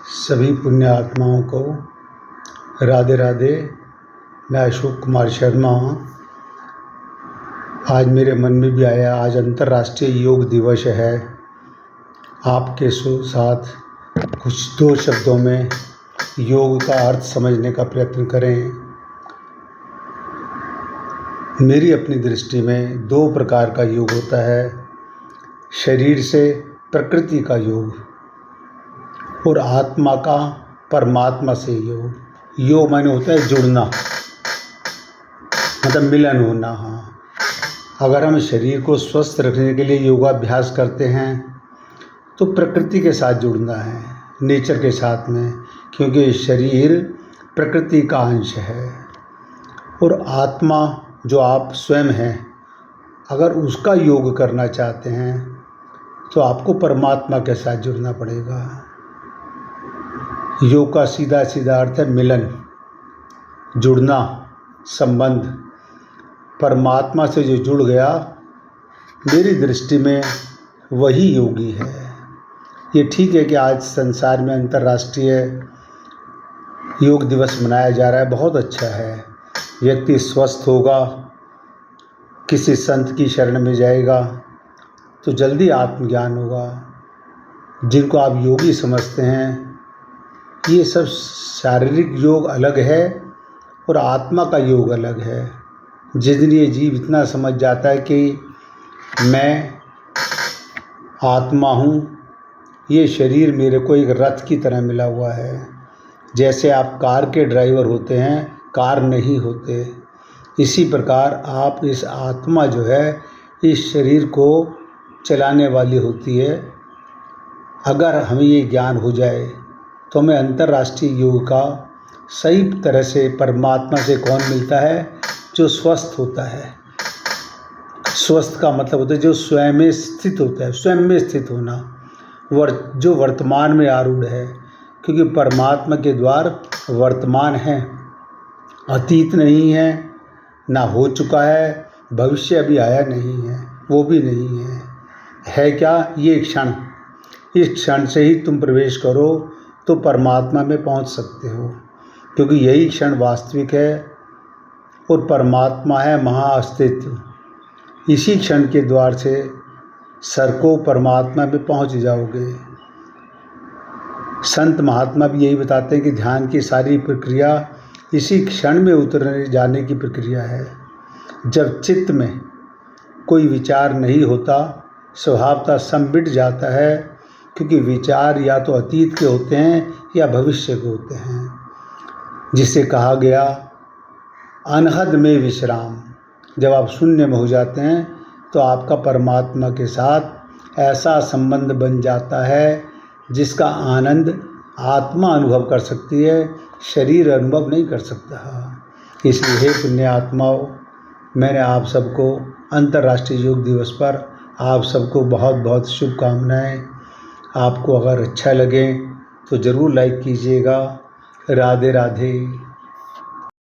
सभी पुण्य आत्माओं को राधे राधे। मैं अशोक कुमार शर्मा। आज मेरे मन में भी आया, आज अंतर्राष्ट्रीय योग दिवस है। आपके साथ कुछ दो शब्दों में योग का अर्थ समझने का प्रयत्न करें। मेरी अपनी दृष्टि में दो प्रकार का योग होता है, शरीर से प्रकृति का योग और आत्मा का परमात्मा से योग। योग माने होता है जुड़ना, मतलब मिलन होना। हाँ, अगर हम शरीर को स्वस्थ रखने के लिए योगाभ्यास करते हैं तो प्रकृति के साथ जुड़ना है, नेचर के साथ में, क्योंकि शरीर प्रकृति का अंश है। और आत्मा जो आप स्वयं हैं, अगर उसका योग करना चाहते हैं तो आपको परमात्मा के साथ जुड़ना पड़ेगा। योग का सीधा सीधा अर्थ है मिलन, जुड़ना, संबंध। परमात्मा से जो जुड़ गया, मेरी दृष्टि में वही योगी है। ये ठीक है कि आज संसार में अंतर्राष्ट्रीय योग दिवस मनाया जा रहा है, बहुत अच्छा है। व्यक्ति स्वस्थ होगा, किसी संत की शरण में जाएगा तो जल्दी आत्मज्ञान होगा। जिनको आप योगी समझते हैं, ये सब शारीरिक योग अलग है और आत्मा का योग अलग है। जिस दिन ये जीव इतना समझ जाता है कि मैं आत्मा हूँ, ये शरीर मेरे को एक रथ की तरह मिला हुआ है। जैसे आप कार के ड्राइवर होते हैं, कार नहीं होते, इसी प्रकार आप इस आत्मा जो है, इस शरीर को चलाने वाली होती है। अगर हमें ये ज्ञान हो जाए तो हमें अंतर्राष्ट्रीय योग का सही तरह से परमात्मा से कौन मिलता है? जो स्वस्थ होता है। स्वस्थ का मतलब होता है जो स्वयं में स्थित होता है, स्वयं में स्थित होना, जो वर्तमान में आरूढ़ है। क्योंकि परमात्मा के द्वार वर्तमान है, अतीत नहीं है, ना हो चुका है, भविष्य अभी आया नहीं है, वो भी नहीं है। है क्या? ये क्षण। इस क्षण से ही तुम प्रवेश करो तो परमात्मा में पहुंच सकते हो, क्योंकि यही क्षण वास्तविक है और परमात्मा है महाअस्तित्व। इसी क्षण के द्वार से सरको परमात्मा में पहुंच जाओगे। संत महात्मा भी यही बताते हैं कि ध्यान की सारी प्रक्रिया इसी क्षण में उतरने जाने की प्रक्रिया है। जब चित्त में कोई विचार नहीं होता, स्वभावतः संबिट जाता है, क्योंकि विचार या तो अतीत के होते हैं या भविष्य के होते हैं। जिसे कहा गया अनहद में विश्राम। जब आप शून्य में हो जाते हैं तो आपका परमात्मा के साथ ऐसा संबंध बन जाता है जिसका आनंद आत्मा अनुभव कर सकती है, शरीर अनुभव नहीं कर सकता। इसलिए हे पुण्य आत्माओं, मैंने आप सबको अंतर्राष्ट्रीय योग दिवस पर आप सबको बहुत बहुत शुभकामनाएं। आपको अगर अच्छा लगे तो ज़रूर लाइक कीजिएगा। राधे राधे।